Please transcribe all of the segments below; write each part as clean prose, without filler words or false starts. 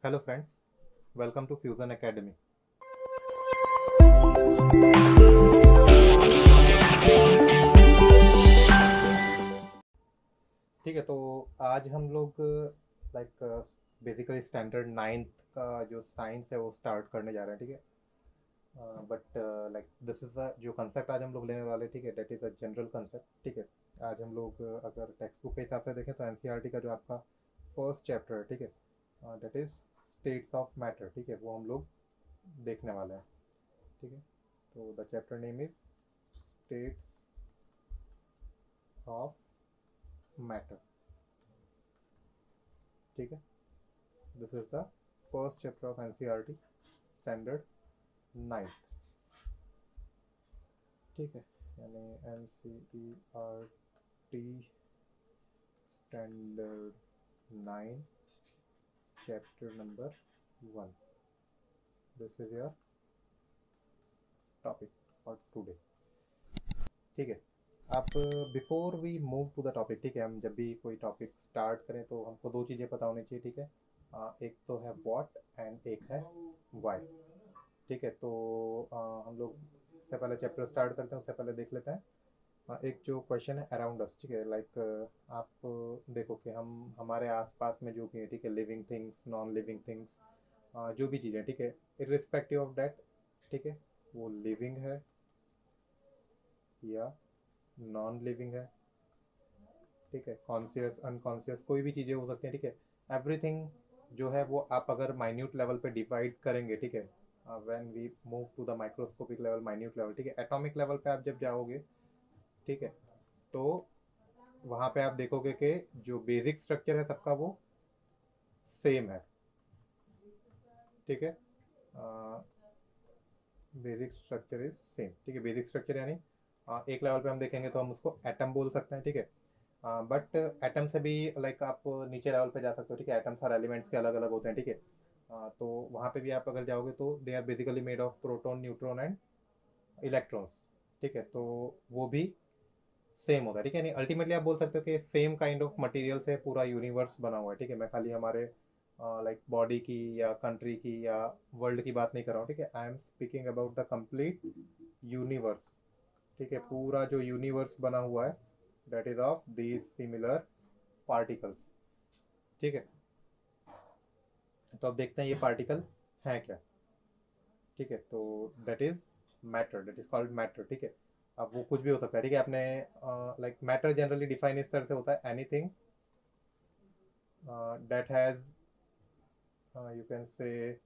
Hello friends, welcome to fusion academy. ठीक है, तो आज हम लोग लाइक बेसिकली स्टैंडर्ड नाइन्थ का जो साइंस है वो स्टार्ट करने जा रहे हैं। ठीक है, but like this is a जो कंसेप्ट आज हम लोग लेने वाले, ठीक है, that is a general concept. ठीक है, आज हम लोग अगर टेक्स्ट बुक के हिसाब से देखें तो एनसीईआरटी का जो आपका फर्स्ट चैप्टर है, ठीक है, that is states of matter. ठीक है, वो हम लोग देखने वाले हैं। ठीक है, तो the chapter name is states of matter. ठीक है, this is the first chapter of NCERT standard ninth. ठीक है, यानी NCERT standard 9 chapter number 1। This is your topic for today. ठीक है, आप before we move to the topic, ठीक है, हम जब भी कोई टॉपिक स्टार्ट करें तो हमको दो चीज़ें पता होनी चाहिए। ठीक है, एक तो है व्हाट एंड एक है व्हाई। ठीक है, तो हम लोग इससे पहले चैप्टर स्टार्ट करते हैं उससे पहले देख लेते हैं एक जो क्वेश्चन है अराउंड अस। ठीक है, लाइक आप देखो कि हम हमारे आसपास में जो भी है, ठीक है, living things, non living things, जो भी चीज़ें, ठीक है, इरिस्पेक्टिव ऑफ डैट, ठीक है, वो लिविंग है या नॉन लिविंग है, ठीक है, कॉन्शियस अनकॉन्शियस कोई भी चीज़ें हो सकती हैं। ठीक है, एवरीथिंग जो है वो आप अगर माइन्यूट लेवल पे डिवाइड करेंगे, ठीक है, when we move to the microscopic level, minute level, ठीक है, एटॉमिक लेवल पे आप जब जाओगे, ठीक है, तो वहाँ पे आप देखोगे कि जो बेसिक स्ट्रक्चर है सबका वो सेम है। ठीक है, बेसिक स्ट्रक्चर इज सेम। ठीक है, बेसिक स्ट्रक्चर यानी एक लेवल पे हम देखेंगे तो हम उसको एटम बोल सकते हैं। ठीक है, बट एटम से भी लाइक आप नीचे लेवल पे जा सकते हो। ठीक है, एटम्स और एलिमेंट्स के अलग अलग होते हैं। ठीक है, तो वहाँ पे भी आप अगर जाओगे तो they are basically made of proton, neutron and electrons. ठीक है, तो वो भी सेम होता है। ठीक है, यानी अल्टीमेटली आप बोल सकते हो कि सेम काइंड ऑफ मटेरियल से पूरा यूनिवर्स बना हुआ है। ठीक है, मैं खाली हमारे लाइक बॉडी की या कंट्री की या वर्ल्ड की बात नहीं कर रहा हूँ। ठीक है, I am speaking about the complete universe. ठीक है, पूरा जो यूनिवर्स बना हुआ है that is of these similar particles. ठीक है, तो अब देखते हैं ये पार्टिकल हैं क्या। ठीक है, तो that is matter, that is called matter. ठीक है, अब वो कुछ भी हो सकता है। ठीक है, आपने लाइक मैटर जनरली डिफाइन इस तरह से होता है, anything that has you can say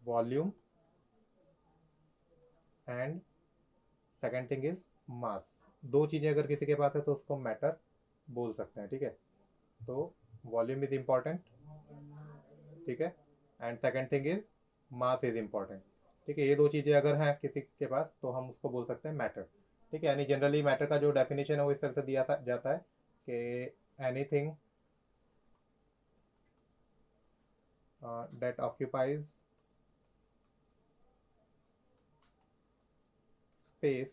volume and second thing is mass. दो चीज़ें अगर किसी के पास है तो उसको मैटर बोल सकते हैं। ठीक है, तो वॉल्यूम इज इम्पॉर्टेंट, ठीक है, and second thing is mass is important. ठीक है, ये दो चीज़ें अगर हैं किसी के पास तो हम उसको बोल सकते हैं मैटर। ठीक है, यानी जनरली मैटर का जो डेफिनेशन है वो इस तरह से दिया जाता है कि anything that occupies space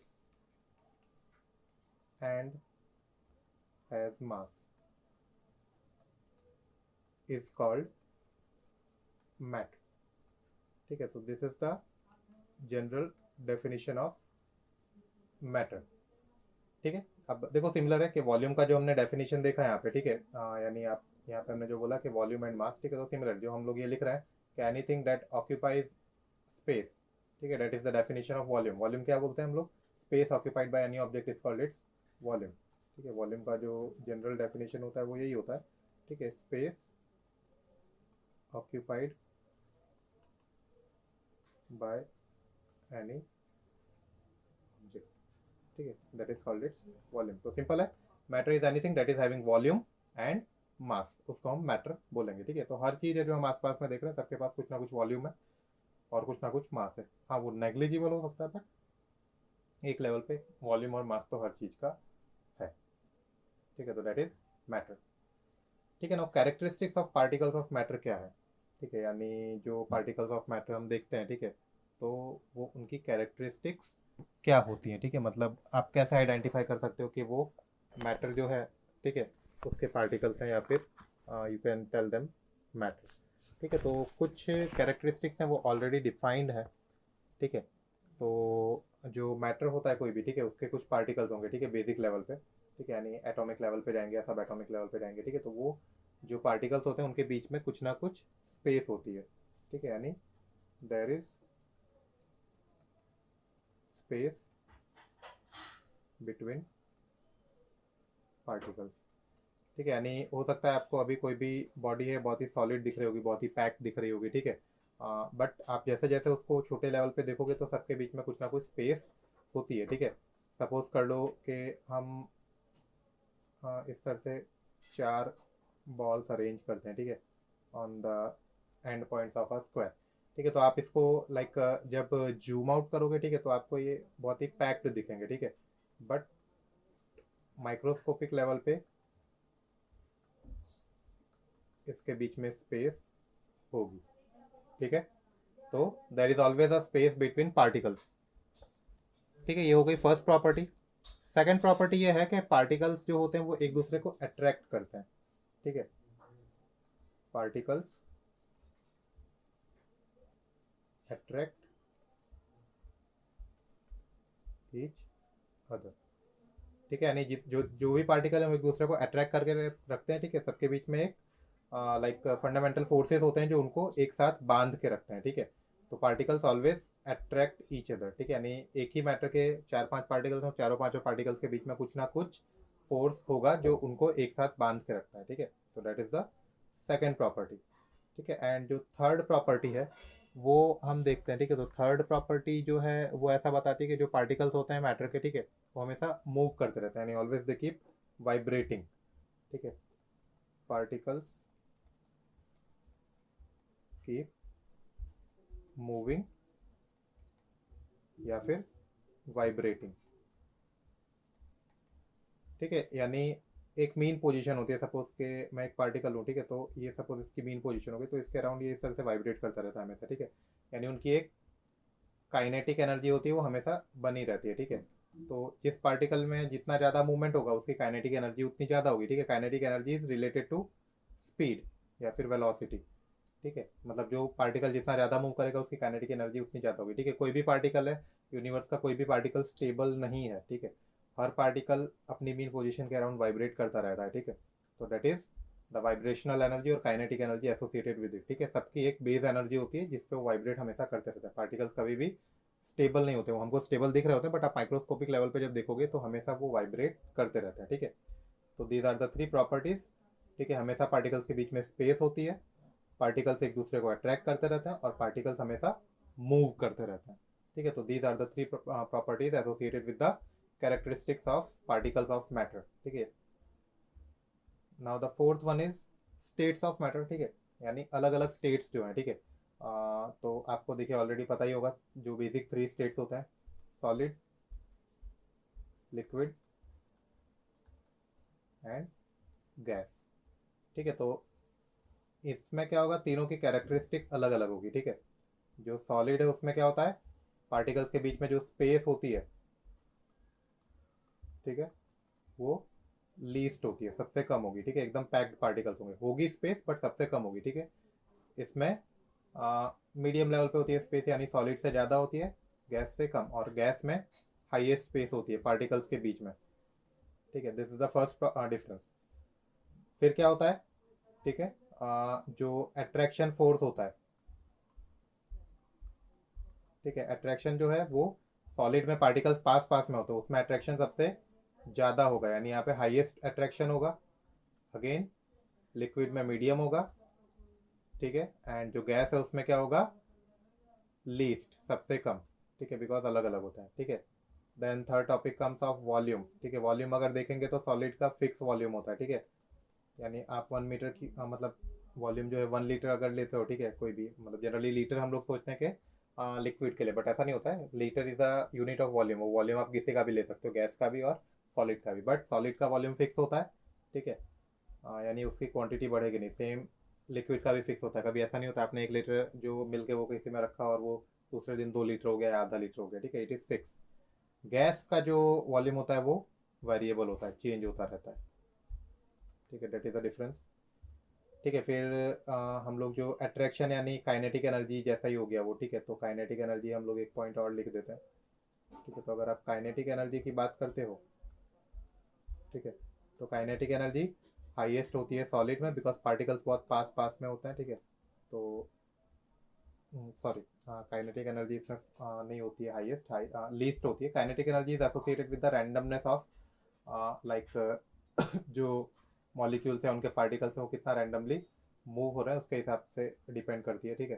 and has mass is called matter. ठीक है, so this is the general definition of matter. ठीक है, अब देखो सिमिलर है कि वॉल्यूम का जो हमने डेफिनेशन देखा है यहाँ पे। ठीक है, यानी आप यहाँ पे हमने जो बोला कि वॉल्यूम एंड मास, ठीक है, तो सिमिलर जो हम लोग ये लिख रहे हैं कि एनीथिंग दैट ऑक्यूपाइज स्पेस, ठीक है, that is the definition of volume. Volume क्या बोलते हैं हम लोग? Space occupied by any object is called its volume. ठीक है, वॉल्यूम का जो जनरल डेफिनेशन होता है वो यही होता है। ठीक है, space occupied by any object, ठीक है, that is called its volume. तो सिंपल है, matter is anything that is having volume and mass, उसको हम मैटर बोलेंगे। ठीक है, तो हर चीज़ है जो हम आसपास में देख रहे हैं सबके पास कुछ ना कुछ वॉल्यूम है और कुछ ना कुछ मास है। हाँ, वो नेग्लिजिबल हो सकता है बट एक लेवल पे वॉल्यूम और मास तो हर चीज़ का है। ठीक है, तो दैट इज मैटर। ठीक है ना, characteristics of particles of matter क्या है? ठीक है, यानी जो पार्टिकल्स ऑफ मैटर हम देखते हैं, ठीक है, तो वो उनकी कैरेक्टरिस्टिक्स क्या होती हैं? ठीक है, मतलब आप कैसे आइडेंटिफाई कर सकते हो कि वो मैटर जो है, ठीक है, उसके पार्टिकल्स हैं या फिर you can tell them matter. ठीक है, तो कुछ कैरेक्टरिस्टिक्स हैं वो ऑलरेडी डिफाइंड है। ठीक है, तो जो मैटर होता है कोई भी, ठीक है, उसके कुछ पार्टिकल्स होंगे, ठीक है, बेसिक लेवल पे, ठीक है, यानी एटॉमिक लेवल पे जाएंगे या सब एटॉमिक लेवल पे जाएंगे, ठीक है, तो वो जो पार्टिकल्स होते हैं उनके बीच में कुछ ना कुछ स्पेस होती है। ठीक है, यानी there is space between particles. ठीक है, यानी हो सकता है आपको अभी कोई भी बॉडी है बहुत ही सॉलिड दिख रही होगी, बहुत ही पैक्ड दिख रही होगी, ठीक है, बट आप जैसे जैसे उसको छोटे लेवल पे देखोगे तो सबके बीच में कुछ ना कुछ स्पेस होती है। ठीक है, सपोज कर लो कि हम इस तरह से 4 बॉल्स अरेंज करते हैं, ठीक है, on the end points of a square. ठीक है, तो आप इसको लाइक जब जूम आउट करोगे, ठीक है, तो आपको ये बहुत ही पैक्ड दिखेंगे। ठीक है, बट माइक्रोस्कोपिक लेवल पे इसके बीच में स्पेस होगी। ठीक है, तो there is always a space between particles. ठीक है, ये हो गई फर्स्ट प्रॉपर्टी। सेकेंड प्रॉपर्टी ये है कि पार्टिकल्स जो होते हैं वो एक दूसरे को अट्रैक्ट करते हैं। ठीक है, पार्टिकल्स अट्रैक्ट ईच अदर। ठीक है, यानी जो जो भी पार्टिकल है वो एक दूसरे को अट्रैक्ट करके रखते हैं। ठीक है, सबके बीच में एक लाइक फंडामेंटल फोर्सेस होते हैं जो उनको एक साथ बांध के रखते हैं। ठीक है, तो particles always attract each other. ठीक है, यानी एक ही मैटर के 4-5 पार्टिकल्स हैं, चारों पांचों पार्टिकल्स के बीच में कुछ ना कुछ फोर्स होगा जो उनको एक साथ बांध के रखता है। ठीक है, तो that is the second property. ठीक है, एंड जो थर्ड प्रॉपर्टी है वो हम देखते हैं। ठीक है, तो थर्ड प्रॉपर्टी जो है वो ऐसा बताती है कि जो पार्टिकल्स होते हैं मैटर के, ठीक है, वो हमेशा मूव करते रहते हैं, यानी ऑलवेज दे कीप वाइब्रेटिंग। ठीक है, पार्टिकल्स कीप मूविंग या फिर वाइब्रेटिंग। ठीक है, यानी एक मीन पोजीशन होती है, सपोज के मैं एक पार्टिकल हूँ, ठीक है, तो ये सपोज इसकी मीन पोजीशन होगी तो इसके अराउंड ये इस तरह से वाइब्रेट करता रहता है हमेशा। ठीक है, यानी उनकी एक काइनेटिक एनर्जी होती है वो हमेशा बनी रहती है। ठीक है, तो जिस पार्टिकल में जितना ज़्यादा मूवमेंट होगा उसकी काइनेटिक एनर्जी उतनी ज़्यादा होगी। ठीक है, kinetic energy is related to speed या फिर वेलोसिटी। ठीक है, मतलब जो पार्टिकल जितना ज़्यादा मूव करेगा उसकी काइनेटिक एनर्जी उतनी ज़्यादा होगी। ठीक है, कोई भी पार्टिकल है, यूनिवर्स का कोई भी पार्टिकल स्टेबल नहीं है। ठीक है, हर पार्टिकल अपनी मीन पोजीशन के अराउंड वाइब्रेट करता रहता है। ठीक है, तो that is the vibrational energy और kinetic energy associated with it. ठीक है, सबकी एक बेस एनर्जी होती है जिसपे वो वाइब्रेट हमेशा करते रहता है। पार्टिकल्स कभी भी स्टेबल नहीं होते, वो हमको स्टेबल दिख रहे होते हैं बट आप माइक्रोस्कोपिक लेवल पे जब देखोगे तो हमेशा वो वाइब्रेट करते रहते हैं। ठीक है, तो दीज आर द 3 प्रॉपर्टीज। ठीक है, हमेशा पार्टिकल्स के बीच में स्पेस होती है, पार्टिकल्स एक दूसरे को अट्रैक्ट करते रहते हैं और पार्टिकल्स हमेशा मूव करते रहते हैं। ठीक है, तो these are the 3 properties associated with the characteristics of particles of matter. ठीक है, now the fourth one is states of matter. ठीक है, यानी अलग अलग स्टेट्स जो हैं। ठीक है, तो आपको देखिए ऑलरेडी पता ही होगा जो बेसिक 3 स्टेट्स होते हैं, सॉलिड, लिक्विड एंड गैस। ठीक है, तो इसमें क्या होगा, तीनों की कैरेक्टरिस्टिक अलग अलग होगी। ठीक है, जो सॉलिड है उसमें क्या होता है, पार्टिकल्स के बीच में जो स्पेस होती है, ठीक है, वो लीस्ट होती है, सबसे कम होगी। ठीक है, एकदम पैक्ड पार्टिकल्स होंगे, होगी स्पेस बट सबसे कम होगी। ठीक है, इसमें मीडियम लेवल पे होती है स्पेस, यानी सॉलिड से ज़्यादा होती है, गैस से कम, और गैस में हाईएस्ट स्पेस होती है पार्टिकल्स के बीच में। ठीक है, this is the first difference. फिर क्या होता है, ठीक है, जो अट्रैक्शन फोर्स होता है, ठीक है, अट्रैक्शन जो है वो सॉलिड में पार्टिकल्स पास पास में होते हैं उसमें अट्रैक्शन सबसे ज़्यादा होगा, यानी यहाँ पे हाईएस्ट अट्रैक्शन होगा। अगेन लिक्विड में मीडियम होगा। ठीक है, एंड जो गैस है उसमें क्या होगा, लीस्ट, सबसे कम। ठीक है, बिकॉज अलग अलग होता है। ठीक है, then third topic comes of volume. ठीक है, वॉल्यूम अगर देखेंगे तो सॉलिड का फिक्स वॉल्यूम होता है। ठीक है, यानी आप 1 मीटर की मतलब वॉल्यूम जो है 1 लीटर अगर लेते हो, ठीक है, कोई भी मतलब जनरली लीटर हम लोग सोचते हैं कि लिक्विड के लिए, बट ऐसा नहीं होता है। Litre is a unit of volume, वो वॉल्यूम आप किसी का भी ले सकते हो, गैस का भी और सॉलिड का भी, बट सॉलिड का वॉल्यूम फिक्स होता है। ठीक है, यानी उसकी क्वांटिटी बढ़ेगी नहीं। सेम लिक्विड का भी फिक्स होता है, कभी ऐसा नहीं होता आपने 1 लीटर जो मिल के वो किसी में रखा और वो दूसरे दिन 2 लीटर हो गया या आधा लीटर हो गया। ठीक है, इट इज़ फिक्स। गैस का जो वॉल्यूम होता है वो वेरिएबल होता है, चेंज होता रहता है। ठीक है, दैट इज द डिफरेंस। ठीक है। फिर हम लोग जो अट्रैक्शन यानी काइनेटिक एनर्जी जैसा ही हो गया वो, ठीक है। तो काइनेटिक एनर्जी हम लोग एक पॉइंट और लिख देते हैं, ठीक है। तो अगर आप काइनेटिक एनर्जी की बात करते हो, ठीक है, तो काइनेटिक एनर्जी हाईएस्ट होती है सॉलिड में, बिकॉज पार्टिकल्स बहुत पास पास में होते हैं, ठीक है। तो सॉरी, काइनेटिक एनर्जी इसमें नहीं होती है हाईएस्ट, लीस्ट होती है। Kinetic energy is associated with the randomness of like जो मॉलिक्यूल्स हैं उनके पार्टिकल्स हैं वो कितना रैंडमली मूव हो रहा है उसके हिसाब से डिपेंड करती है, ठीक है।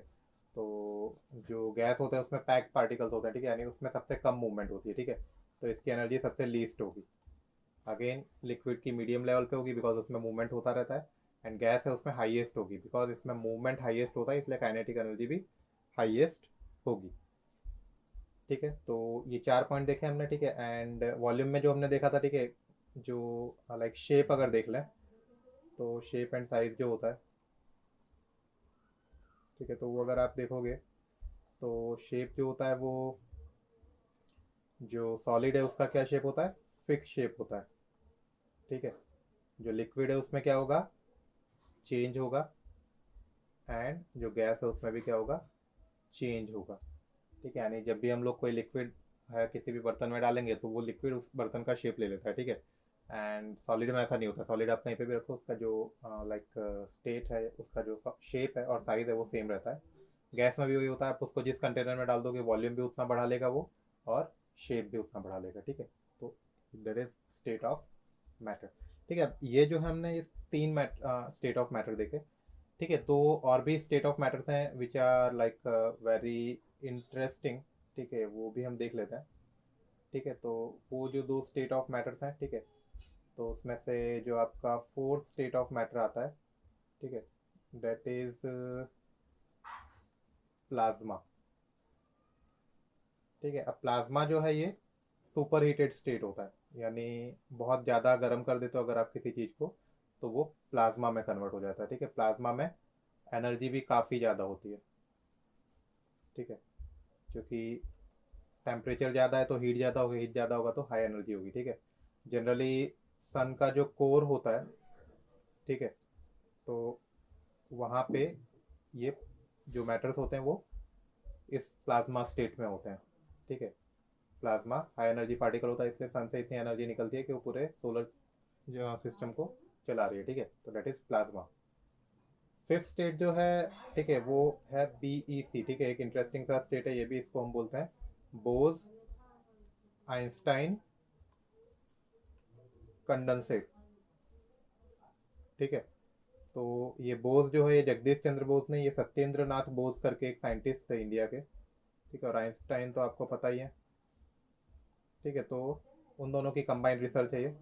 तो जो गैस होता है उसमें पैक्ड पार्टिकल्स होते हैं, ठीक है, यानी उसमें सबसे कम मूवमेंट होती है, ठीक है। तो इसकी एनर्जी सबसे लीस्ट होगी। अगेन लिक्विड की मीडियम लेवल पे होगी बिकॉज उसमें मूवमेंट होता रहता है, एंड गैस है उसमें हाईएस्ट होगी बिकॉज इसमें मूवमेंट हाईएस्ट होता है, इसलिए काइनेटिक एनर्जी भी हाईएस्ट होगी, ठीक है। तो ये 4 पॉइंट देखे हमने, ठीक है। एंड वॉल्यूम में जो हमने देखा था, ठीक है, जो लाइक शेप अगर देख लें तो शेप एंड साइज जो होता है, ठीक है, तो वो अगर आप देखोगे तो शेप जो होता है वो, जो सॉलिड है उसका क्या शेप होता है, फिक्स शेप होता है, ठीक है। जो लिक्विड है उसमें क्या होगा, चेंज होगा, एंड जो गैस है उसमें भी क्या होगा, चेंज होगा, ठीक है। यानी जब भी हम लोग कोई लिक्विड है किसी भी बर्तन में डालेंगे तो वो लिक्विड उस बर्तन का शेप ले लेता है, ठीक है। एंड सॉलिड में ऐसा नहीं होता, सॉलिड आप कहीं पे भी रखो उसका जो लाइक स्टेट है, उसका जो शेप है और साइज है वो सेम रहता है। गैस में भी वही होता है, आप उसको जिस कंटेनर में डाल दोगे वॉल्यूम भी उतना बढ़ा लेगा वो, और शेप भी उतना बढ़ा लेगा, ठीक है। तो that is state of matter, ठीक है। ये जो है हमने ये 3 स्टेट ऑफ मैटर देखे, ठीक है। तो और भी स्टेट ऑफ मैटर्स हैं which are like very interesting, ठीक है, वो भी हम देख लेते हैं, ठीक है। तो वो जो 2 स्टेट ऑफ मैटर्स हैं, ठीक है, तो उसमें से जो आपका 4th स्टेट ऑफ मैटर आता है, ठीक है, दैट इज प्लाज्मा, ठीक है। अब प्लाज्मा जो है ये सुपर हीटेड स्टेट होता है, यानी बहुत ज़्यादा गर्म कर देते हो अगर आप किसी चीज़ को तो वो प्लाज्मा में कन्वर्ट हो जाता है, ठीक है। प्लाज्मा में एनर्जी भी काफ़ी ज़्यादा होती है, ठीक है, क्योंकि टेम्परेचर ज़्यादा है तो हीट ज़्यादा होगी, हीट ज़्यादा होगा तो हाई एनर्जी होगी, ठीक है। जनरली सन का जो कोर होता है, ठीक है, तो वहाँ पे ये जो मैटर्स होते हैं वो इस प्लाज्मा स्टेट में होते हैं, ठीक है। प्लाज्मा हाई एनर्जी पार्टिकल होता है, इसलिए सन से इतनी एनर्जी निकलती है कि वो पूरे सोलर सिस्टम को चला रही है, ठीक है। तो that is plasma. 5th state जो है, ठीक है, वो है BEC, ठीक है। एक इंटरेस्टिंग सा स्टेट है ये भी, इसको हम बोलते हैं बोज आइंस्टाइन कंडेंसेट, ठीक है। तो ये बोस जो है ये जगदीश चंद्र बोस नहीं, ये सत्येंद्र नाथ बोस करके एक साइंटिस्ट थे इंडिया के, ठीक है। और आइंस्टाइन तो आपको पता ही है, ठीक है। तो उन दोनों की कंबाइंड रिसर्च है ये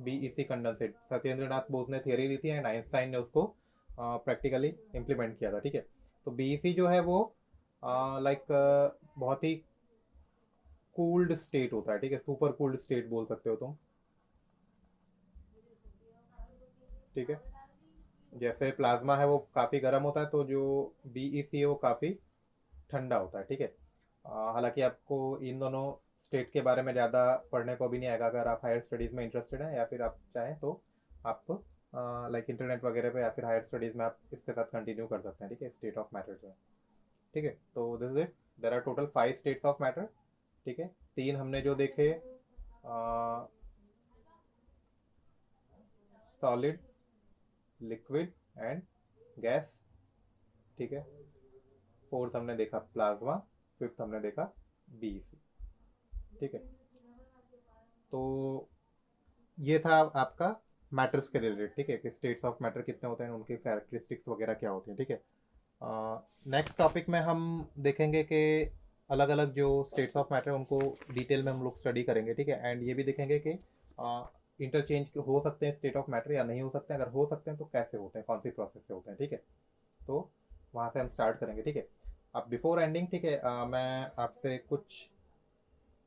BEC कंडेंसेट। सत्येंद्र नाथ बोस ने थियरी दी थी एंड आइंस्टाइन ने उसको प्रैक्टिकली इम्प्लीमेंट किया था, ठीक है। तो BEC जो है वो लाइक बहुत ही कूल्ड स्टेट होता है, ठीक है, सुपर कूल्ड स्टेट बोल सकते हो तुम, ठीक है। जैसे प्लाज्मा है वो काफ़ी गर्म होता है तो जो BEC है वो काफ़ी ठंडा होता है, ठीक है। हालांकि आपको इन दोनों स्टेट के बारे में ज़्यादा पढ़ने को भी नहीं आएगा, अगर आप हायर स्टडीज़ में इंटरेस्टेड हैं या फिर आप चाहें तो आप लाइक इंटरनेट वगैरह पे या फिर हायर स्टडीज़ में आप इसके साथ कंटिन्यू कर सकते हैं, ठीक है, स्टेट ऑफ मैटर जो है, ठीक है। तो this is it, there are total 5 states of matter, ठीक है। 3 हमने जो देखे, सॉलिड, लिक्विड एंड गैस, ठीक है। 4th हमने देखा प्लाज्मा, 5th हमने देखा BEC, ठीक है। तो ये था आपका मैटर्स के रिलेटेड, ठीक है, कि स्टेट्स ऑफ मैटर कितने होते हैं, उनके कैरेक्टरिस्टिक्स वगैरह क्या होती हैं, ठीक है। नेक्स्ट टॉपिक में हम देखेंगे कि अलग अलग जो स्टेट्स ऑफ मैटर उनको डिटेल में हम लोग स्टडी करेंगे, ठीक है। एंड ये भी देखेंगे कि इंटरचेंज हो सकते हैं स्टेट ऑफ मैटर या नहीं हो सकते हैं, अगर हो सकते हैं तो कैसे होते हैं, कौन सी प्रोसेस से होते हैं, ठीक है। तो वहाँ से हम स्टार्ट करेंगे, ठीक है। अब बिफोर एंडिंग, ठीक है, मैं आपसे कुछ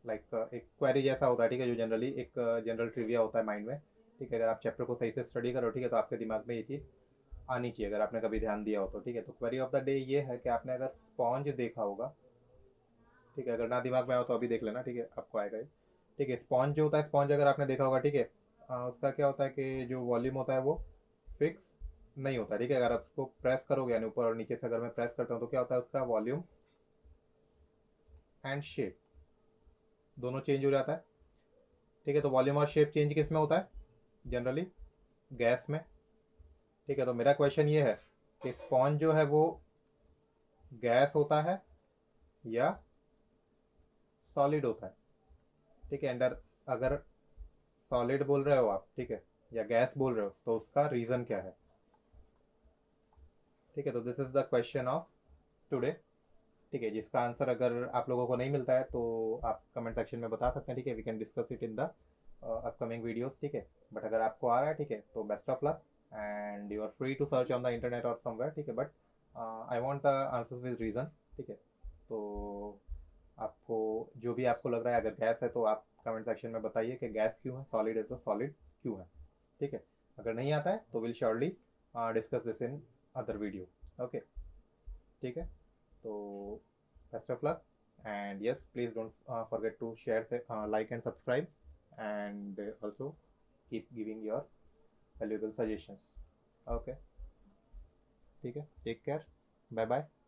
लाइक एक क्वेरी जैसा होता है, ठीक है, जो जनरली एक जनरल ट्रिविया होता है माइंड में, ठीक है। अगर आप चैप्टर को सही से स्टडी करो, ठीक है, तो आपके दिमाग में ये चीज़ आनी चाहिए अगर आपने कभी ध्यान दिया हो तो, ठीक है। तो क्वेरी ऑफ द डे ये है कि आपने अगर स्पॉन्ज देखा होगा, ठीक है, अगर ना दिमाग में आओ तो अभी देख लेना, ठीक है, आपको आएगा ये, ठीक है। स्पॉन्ज जो होता है, स्पॉन्ज अगर आपने देखा होगा, ठीक है, उसका क्या होता है कि जो वॉल्यूम होता है वो फिक्स नहीं होता, ठीक है। अगर आप उसको प्रेस करोगे यानी ऊपर और नीचे से अगर मैं प्रेस करता हूँ तो क्या होता है, उसका वॉल्यूम एंड शेप दोनों चेंज हो जाता है, ठीक है। तो वॉल्यूम और शेप चेंज किस में होता है, जनरली गैस में, ठीक है। तो मेरा क्वेश्चन ये है कि स्पॉन्ज जो है वो गैस होता है या सॉलिड होता है, ठीक है। अंडर अगर सॉलिड बोल रहे हो आप, ठीक है, या गैस बोल रहे हो तो उसका रीज़न क्या है, ठीक है। तो this is the question of today, ठीक है। जिसका आंसर अगर आप लोगों को नहीं मिलता है तो आप कमेंट सेक्शन में बता सकते हैं, ठीक है। We can discuss it in the upcoming videos, ठीक है। बट अगर आपको आ रहा है, ठीक है, तो best of luck and you are free to search on the internet और समवेयर, ठीक है। But I want the answers with reason, ठीक है। तो आपको जो भी आपको लग रहा है, अगर गैस है तो आप कमेंट सेक्शन में बताइए कि गैस क्यों है, सॉलिड है तो सॉलिड क्यों है, ठीक है। अगर नहीं आता है तो will surely discuss this in other video, okay, ठीक है। तो best of luck and yes, please don't forget to share, like and subscribe, and also keep giving your valuable suggestions, okay, ठीक है। Take care, bye bye.